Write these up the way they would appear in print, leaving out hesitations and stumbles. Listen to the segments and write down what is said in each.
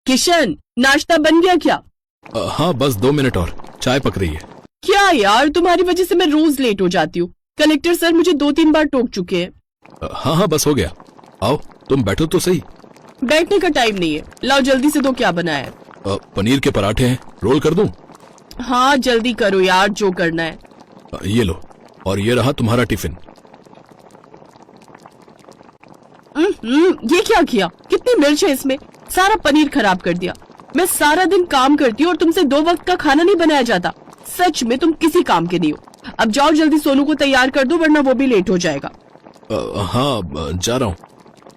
किशन, नाश्ता बन गया क्या? हाँ, बस 2 मिनट और, चाय पक रही है। क्या यार, तुम्हारी वजह से मैं रोज लेट हो जाती हूँ। कलेक्टर सर मुझे 2-3 बार टोक चुके हैं। हाँ हाँ, बस हो गया। आओ, तुम बैठो तो सही। बैठने का टाइम नहीं है, लाओ जल्दी से दो, क्या बनाया है? पनीर के पराठे हैं, रोल कर दूं? हाँ जल्दी करो यार, जो करना है। ये लो, और ये रहा तुम्हारा टिफिन। ये क्या किया? कितनी मिर्च है इसमें, सारा पनीर खराब कर दिया। मैं सारा दिन काम करती हूँ और तुमसे 2 वक्त का खाना नहीं बनाया जाता। सच में तुम किसी काम के नहीं हो। अब जाओ जल्दी सोनू को तैयार कर दो, वरना वो भी लेट हो जाएगा। हाँ, जा रहा हूँ।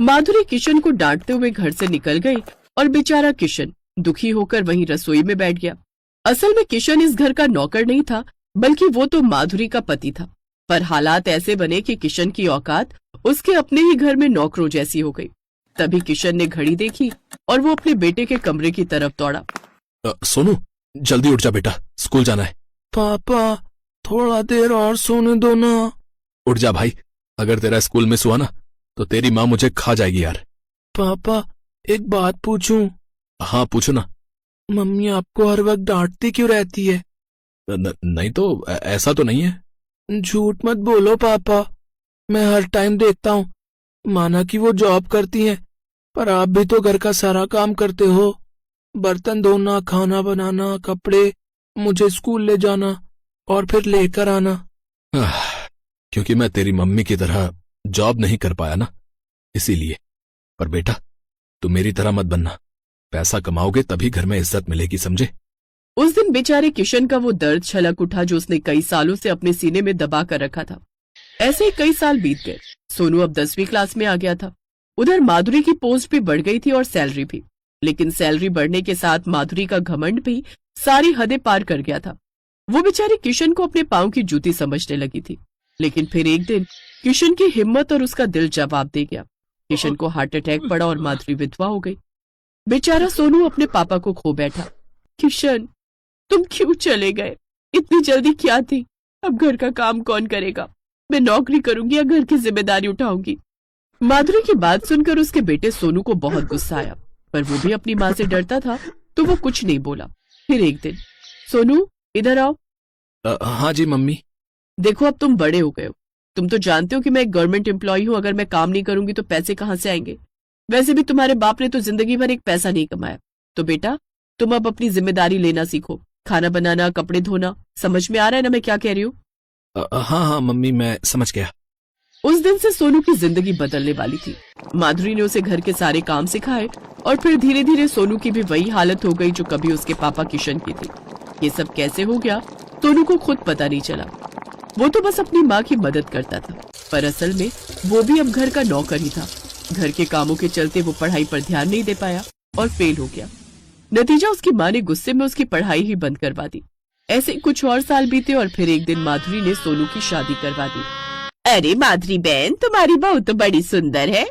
माधुरी किशन को डांटते हुए घर से निकल गई और बेचारा किशन दुखी होकर वहीं रसोई में बैठ गया। असल में किशन इस घर का नौकर नहीं था, बल्कि वो तो माधुरी का पति था। पर हालात ऐसे बने कि किशन की औकात उसके अपने ही घर में नौकरों जैसी हो गई। तभी किशन ने घड़ी देखी और वो अपने बेटे के कमरे की तरफ दौड़ा। सोनू, जल्दी उठ जा बेटा, स्कूल जाना है। पापा, थोड़ा देर और सोने दो ना। उठ जा भाई, अगर तेरा स्कूल मिस हुआ ना तो तेरी माँ मुझे खा जाएगी यार। पापा, एक बात पूछूं? हाँ, पूछो ना। मम्मी आपको हर वक्त डांटती क्यों रहती है? नहीं तो, ऐसा तो नहीं है। झूठ मत बोलो पापा, मैं हर टाइम देखता हूँ। माना कि वो जॉब करती हैं, पर आप भी तो घर का सारा काम करते हो। बर्तन धोना, खाना बनाना, कपड़े, मुझे स्कूल ले जाना और फिर लेकर आना। क्योंकि मैं तेरी मम्मी की तरह जॉब नहीं कर पाया ना, इसीलिए। पर बेटा, तू मेरी तरह मत बनना। पैसा कमाओगे तभी घर में इज्जत मिलेगी, समझे? उस दिन बेचारे किशन का वो दर्द छलक उठा जो उसने कई सालों से अपने सीने में दबा कर रखा था। ऐसे ही कई साल बीत गए। सोनू अब 10वीं क्लास में आ गया था। उधर माधुरी की पोस्ट भी बढ़ गई थी और सैलरी भी। लेकिन सैलरी बढ़ने के साथ माधुरी का घमंड भी सारी हदें पार कर गया था। वो बेचारी किशन को अपने पांव की जूती समझने लगी थी। लेकिन फिर एक दिन किशन की हिम्मत और उसका दिल जवाब दे गया। किशन को हार्ट अटैक पड़ा और माधुरी विधवा हो गई। बेचारा सोनू अपने पापा को खो बैठा। किशन, तुम क्यों चले गए? इतनी जल्दी क्या थी? अब घर का काम कौन करेगा? मैं नौकरी करूंगी या घर की जिम्मेदारी उठाऊंगी? माधुरी की बात सुनकर उसके बेटे सोनू को बहुत गुस्सा आया, पर वो भी अपनी माँ से डरता था तो वो कुछ नहीं बोला। फिर एक दिन, सोनू इधर आओ। हाँ जी मम्मी। देखो, अब तुम बड़े हो गए हो। तुम तो जानते हो कि मैं एक गवर्नमेंट एम्प्लॉय हूँ। अगर मैं काम नहीं करूंगी तो पैसे कहाँ से आएंगे? वैसे भी तुम्हारे बाप ने तो जिंदगी भर एक पैसा नहीं कमाया। तो बेटा, तुम अब अपनी जिम्मेदारी लेना सीखो। खाना बनाना, कपड़े धोना। समझ में आ रहा है ना मैं क्या कह रही हूँ? हाँ हाँ मम्मी, मैं समझ गया। उस दिन से सोनू की जिंदगी बदलने वाली थी। माधुरी ने उसे घर के सारे काम सिखाए और फिर धीरे धीरे सोनू की भी वही हालत हो गई जो कभी उसके पापा किशन की थी। ये सब कैसे हो गया, सोनू को खुद पता नहीं चला। वो तो बस अपनी माँ की मदद करता था, पर असल में वो भी अब घर का नौकर ही था। घर के कामों के चलते वो पढ़ाई पर ध्यान नहीं दे पाया और फेल हो गया। नतीजा, उसकी माँ ने गुस्से में उसकी पढ़ाई ही बंद करवा दी। ऐसे कुछ और साल बीते और फिर एक दिन माधुरी ने सोनू की शादी करवा दी। अरे माधुरी बहन, तुम्हारी बहू तो बड़ी सुंदर है।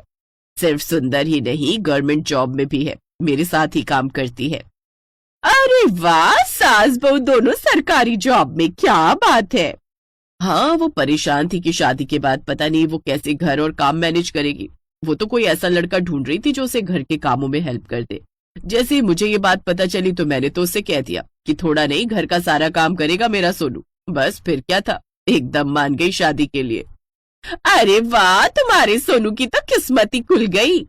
सिर्फ सुंदर ही नहीं, गवर्नमेंट जॉब में भी है, मेरे साथ ही काम करती है। अरे वाह, सास बहू दोनों सरकारी जॉब में, क्या बात है। हाँ, वो परेशान थी कि शादी के बाद पता नहीं वो कैसे घर और काम मैनेज करेगी। वो तो कोई ऐसा लड़का ढूंढ रही थी जो उसे घर के कामों में हेल्प कर दे। जैसे ही मुझे ये बात पता चली तो मैंने तो उससे कह दिया कि थोड़ा नहीं, घर का सारा काम करेगा मेरा सोनू। बस फिर क्या था, एकदम मान गई शादी के लिए। अरे वाह, तुम्हारे सोनू की तो किस्मत ही खुल गई।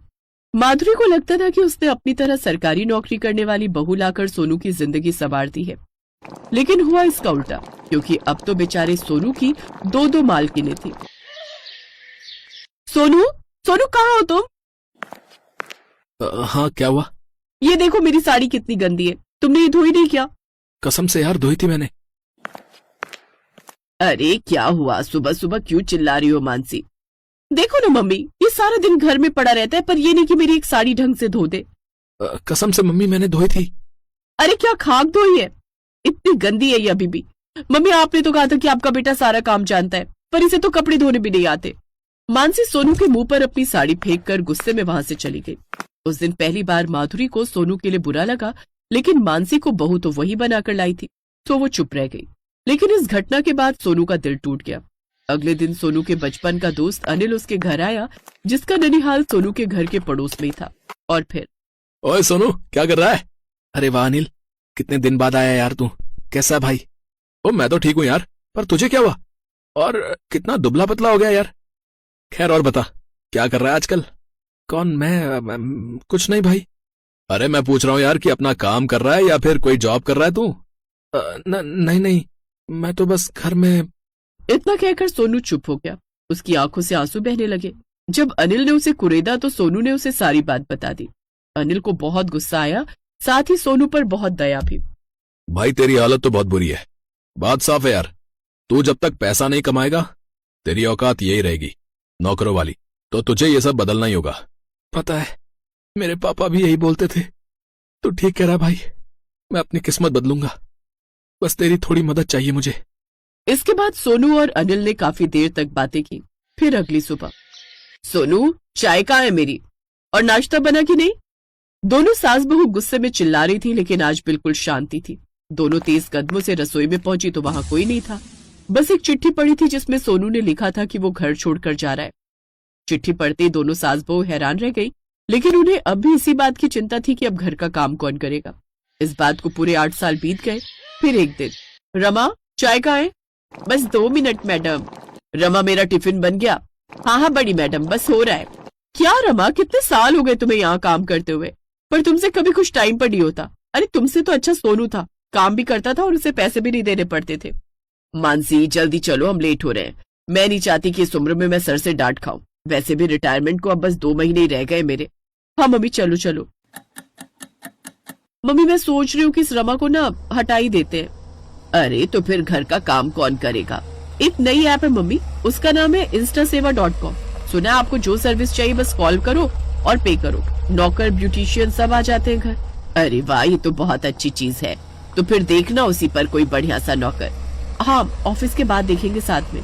माधुरी को लगता था कि उसने अपनी तरह सरकारी नौकरी करने वाली बहू लाकर सोनू की जिंदगी संवार दी है। लेकिन हुआ इसका उल्टा, क्योंकि अब तो बेचारे सोनू की 2-2 मालकिनें थी। सोनू, सोनू कहाँ हो तुम? हाँ, क्या हुआ? ये देखो, मेरी साड़ी कितनी गंदी है, तुमने ये धोई नहीं क्या? कसम से यार, धोई थी मैंने। अरे क्या हुआ, सुबह सुबह क्यों चिल्ला रही हो मानसी? देखो ना मम्मी, ये सारा दिन घर में पड़ा रहता है, पर ये नहीं कि मेरी एक साड़ी ढंग से धो दे। कसम से मम्मी, मैंने धोई थी। अरे क्या खाक धोई है? इतनी गंदी है ये अभी भी। मम्मी, आपने तो कहा था कि आपका बेटा सारा काम जानता है, पर इसे तो कपड़े धोने भी नहीं आते। मानसी सोनू के मुंह पर अपनी साड़ी फेंक कर गुस्से में वहां से चली गई। उस दिन पहली बार माधुरी को सोनू के लिए बुरा लगा, लेकिन मानसी को बहू तो वही बनाकर लाई थी, तो वो चुप रह गई। लेकिन इस घटना के बाद सोनू का दिल टूट गया। अगले दिन सोनू के बचपन का दोस्त अनिल उसके घर आया, जिसका ननिहाल सोनू के घर के पड़ोस में ही था। और फिर ओए सोनू, क्या कर रहा है? अरे वाह अनिल, कितने दिन बाद आया यार तू। कैसा है भाई? ओ मैं तो ठीक हूं यार, पर तुझे क्या हुआ? और कितना दुबला पतला हो गया यार। खैर और बता, क्या कर रहा है आजकल? कौन मैं? कुछ नहीं भाई। अरे मैं पूछ रहा हूँ यार कि अपना काम कर रहा है या फिर कोई जॉब कर रहा है तू? नहीं नहीं, मैं तो बस घर में। इतना कहकर सोनू चुप हो गया। उसकी आंखों से आंसू बहने लगे। जब अनिल ने उसे कुरेदा तो सोनू ने उसे सारी बात बता दी। अनिल को बहुत गुस्सा आया, साथ ही सोनू पर बहुत दया भी। भाई तेरी हालत तो बहुत बुरी है। बात साफ है यार, तू जब तक पैसा नहीं कमाएगा तेरी औकात यही रहेगी, नौकरों वाली। तो तुझे ये सब बदलना ही होगा। पता है, मेरे पापा भी यही बोलते थे। तू ठीक कह रहा भाई, मैं अपनी किस्मत बदलूंगा। बस तेरी थोड़ी मदद चाहिए मुझे। इसके बाद सोनू और अनिल ने काफी देर तक बातें की। फिर अगली सुबह, सोनू चाय कहाँ है मेरी, और नाश्ता बना कि नहीं? दोनों सास बहू गुस्से में चिल्ला रही थी, लेकिन आज बिल्कुल शांति थी। दोनों तेज कदमों से रसोई में पहुंची तो वहां कोई नहीं था। बस एक चिट्ठी पड़ी थी जिसमें सोनू ने लिखा था कि वो घर छोड़कर जा रहा है। चिट्ठी पढ़ते ही दोनों सास बहू हैरान रह गई, लेकिन उन्हें अब भी इसी बात की चिंता थी कि अब घर का काम कौन करेगा। इस बात को पूरे 8 साल बीत गए। फिर एक दिन, रमा चाय कहाँ है? बस 2 मिनट मैडम। रमा मेरा टिफिन बन गया? हाँ हाँ बड़ी मैडम, बस हो रहा है। क्या रमा, कितने साल हो गए तुम्हें यहाँ काम करते हुए, पर तुमसे कभी कुछ टाइम पर नहीं होता। अरे तुमसे तो अच्छा सोनू था, काम भी करता था और उसे पैसे भी नहीं देने पड़ते थे। मानसी जल्दी चलो, हम लेट हो रहे हैं। मैं नहीं चाहती कि इस उम्र में मैं सर से डांट खाऊं। वैसे भी रिटायरमेंट को अब बस 2 महीने ही रह गए मेरे। हाँ मम्मी चलो चलो। मम्मी मैं सोच रही हूँ कि इस रमा को ना हटा ही देते हैं। अरे तो फिर घर का काम कौन करेगा? एक नई ऐप है मम्मी, उसका नाम है instaseva.com। सुना है आपको जो सर्विस चाहिए बस कॉल करो और पे करो। नौकर ब्यूटिशियन सब आ जाते हैं घर। अरे वाह, ये तो बहुत अच्छी चीज है। तो फिर देखना उसी पर कोई बढ़िया सा नौकर। हाँ ऑफिस के बाद देखेंगे साथ में।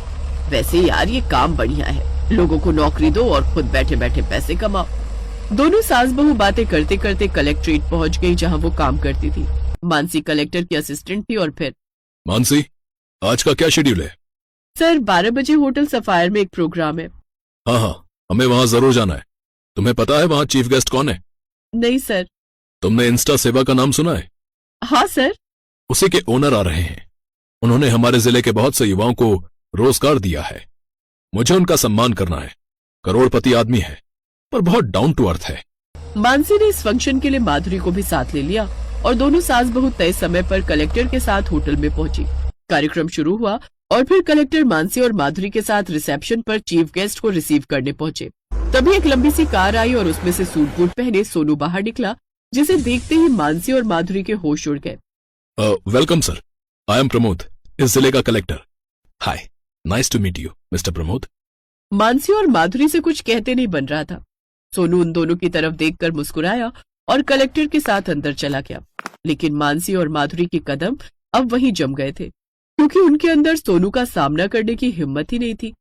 वैसे यार ये काम बढ़िया है, लोगों को नौकरी दो और खुद बैठे बैठे पैसे कमाओ। दोनों सास बहू बातें करते करते कलेक्ट्रेट पहुंच गई जहां वो काम करती थी। मानसी कलेक्टर की असिस्टेंट थी। और फिर मानसी, आज का क्या शेड्यूल है? सर 12 बजे होटल सफायर में एक प्रोग्राम है। हाँ हाँ, हमें वहां जरूर जाना है। तुम्हें पता है वहां चीफ गेस्ट कौन है? नहीं सर। तुमने इंस्टा सेवा का नाम सुना है? हाँ सर। उसी के ओनर आ रहे हैं। उन्होंने हमारे जिले के बहुत से युवाओं को रोजगार दिया है। मुझे उनका सम्मान करना है। करोड़पति आदमी है पर बहुत डाउन टू अर्थ है। मानसी ने इस फंक्शन के लिए माधुरी को भी साथ ले लिया और दोनों सास बहू तय समय पर कलेक्टर के साथ होटल में पहुंची। कार्यक्रम शुरू हुआ और फिर कलेक्टर मानसी और माधुरी के साथ रिसेप्शन पर चीफ गेस्ट को रिसीव करने पहुंचे। तभी एक लंबी सी कार आई और उसमें से सूट बूट पहने सोनू बाहर निकला, जिसे देखते ही मानसी और माधुरी के होश उड़ गए। Welcome sir, I am Pramod, इस जिले का collector. Hi, nice to meet you mister Pramod. Mansi और माधुरी से कुछ कहते नहीं बन रहा था। सोनू उन दोनों की तरफ देखकर मुस्कुराया और कलेक्टर के साथ अंदर चला गया। लेकिन मानसी और माधुरी के कदम अब वहीं जम गए थे, क्योंकि उनके अंदर सोनू का सामना करने की हिम्मत ही नहीं थी।